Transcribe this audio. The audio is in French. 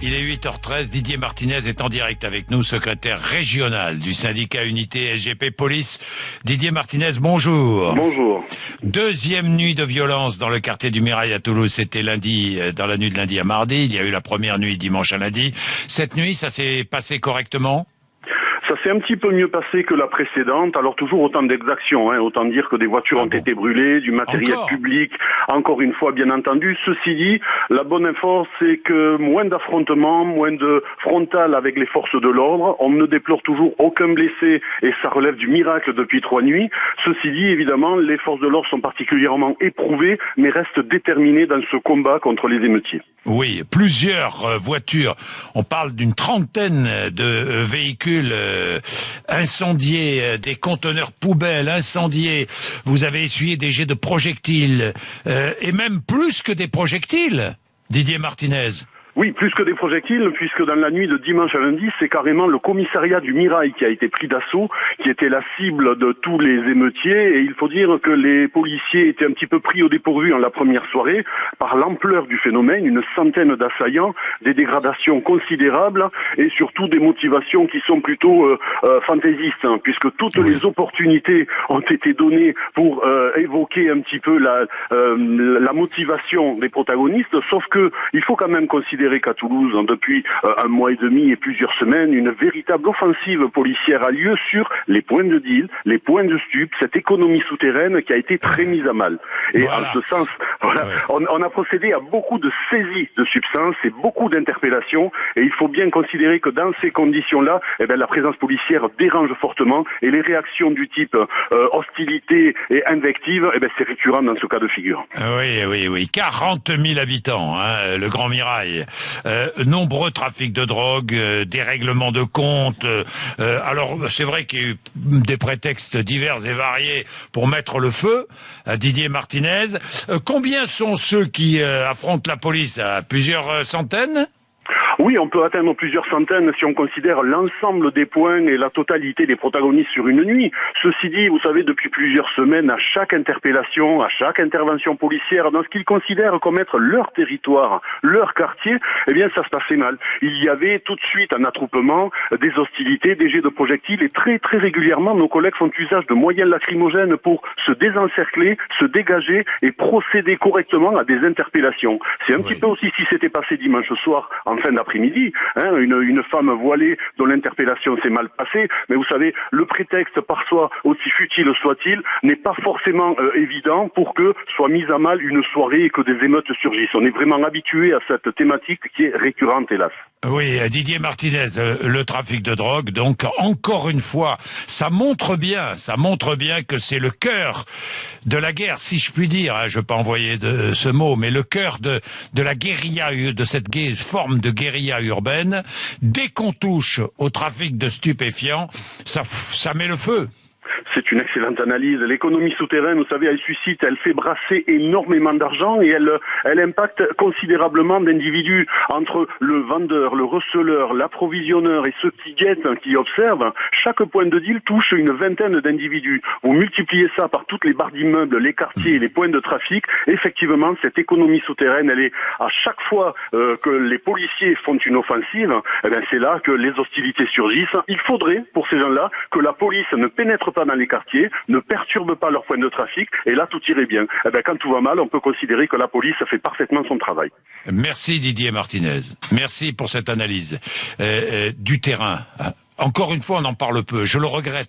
Il est 8h13, Didier Martinez est en direct avec nous, secrétaire régional du syndicat Unité SGP Police. Didier Martinez, bonjour. Bonjour. Deuxième nuit de violence dans le quartier du Mirail à Toulouse, c'était lundi, dans la nuit de lundi à mardi. Il y a eu la première nuit dimanche à lundi. Cette nuit, ça s'est passé correctement ? Ça s'est un petit peu mieux passé que la précédente, alors toujours autant d'exactions, autant dire que des voitures ont été brûlées, du matériel public, encore une fois bien entendu. Ceci dit, la bonne info c'est que moins d'affrontements, moins de frontal avec les forces de l'ordre, on ne déplore toujours aucun blessé et ça relève du miracle depuis 3 nuits. Ceci dit, évidemment, les forces de l'ordre sont particulièrement éprouvées, mais restent déterminées dans ce combat contre les émeutiers. Oui, plusieurs voitures, on parle d'une trentaine de véhicules incendiés, des conteneurs poubelles incendiés, vous avez essuyé des jets de projectiles, et même plus que des projectiles, Didier Martinez. Oui, plus que des projectiles, puisque dans la nuit de dimanche à lundi, c'est carrément le commissariat du Mirail qui a été pris d'assaut, qui était la cible de tous les émeutiers, et il faut dire que les policiers étaient un petit peu pris au dépourvu en la première soirée, par l'ampleur du phénomène, une centaine d'assaillants, des dégradations considérables, et surtout des motivations qui sont plutôt fantaisistes, puisque toutes les opportunités ont été données pour évoquer un petit peu la motivation des protagonistes, sauf que il faut quand même considérer qu'à Toulouse, depuis un mois et demi et plusieurs semaines, une véritable offensive policière a lieu sur les points de deal, les points de stup, cette économie souterraine qui a été très mise à mal. Et en ce sens, on a procédé à beaucoup de saisies de substances et beaucoup d'interpellations, et il faut bien considérer que dans ces conditions-là, la présence policière dérange fortement, et les réactions du type hostilité et invective, c'est récurrent dans ce cas de figure. Oui. 40 000 habitants, le Grand Mirail. Nombreux trafics de drogue, dérèglements de comptes. Alors, c'est vrai qu'il y a eu des prétextes divers et variés pour mettre le feu à Didier Martinez. Combien sont ceux qui affrontent la police? À plusieurs centaines? Oui, on peut atteindre plusieurs centaines si on considère l'ensemble des points et la totalité des protagonistes sur une nuit. Ceci dit, vous savez, depuis plusieurs semaines, à chaque interpellation, à chaque intervention policière, dans ce qu'ils considèrent comme être leur territoire, leur quartier, ça se passait mal. Il y avait tout de suite un attroupement, des hostilités, des jets de projectiles, et très très régulièrement, nos collègues font usage de moyens lacrymogènes pour se désencercler, se dégager et procéder correctement à des interpellations. C'est un petit peu aussi ce qui s'était passé dimanche soir, en fin d'après-midi, une femme voilée dont l'interpellation s'est mal passée, mais vous savez, le prétexte par soi, aussi futile soit-il, n'est pas forcément évident pour que soit mise à mal une soirée et que des émeutes surgissent. On est vraiment habitué à cette thématique qui est récurrente, hélas. Oui, Didier Martinez, le trafic de drogue, donc encore une fois, ça montre bien que c'est le cœur de la guerre, si je puis dire, je ne veux pas envoyer ce mot, mais le cœur de la guérilla, de cette forme de guérilla urbaine. Dès qu'on touche au trafic de stupéfiants, ça met le feu. C'est une excellente analyse. L'économie souterraine, vous savez, elle fait brasser énormément d'argent, et elle impacte considérablement d'individus. Entre le vendeur, le receleur, l'approvisionneur et ceux qui guettent, qui observent, chaque point de deal touche une vingtaine d'individus. Vous multipliez ça par toutes les barres d'immeubles, les quartiers et les points de trafic. Effectivement, cette économie souterraine, elle est à chaque fois que les policiers font une offensive, c'est là que les hostilités surgissent. Il faudrait, pour ces gens-là, que la police ne pénètre pas dans les quartiers, ne perturbe pas leur point de trafic, et là tout irait bien. Quand tout va mal, on peut considérer que la police fait parfaitement son travail. Merci Didier Martinez. Merci pour cette analyse du terrain. Encore une fois, on en parle peu. Je le regrette.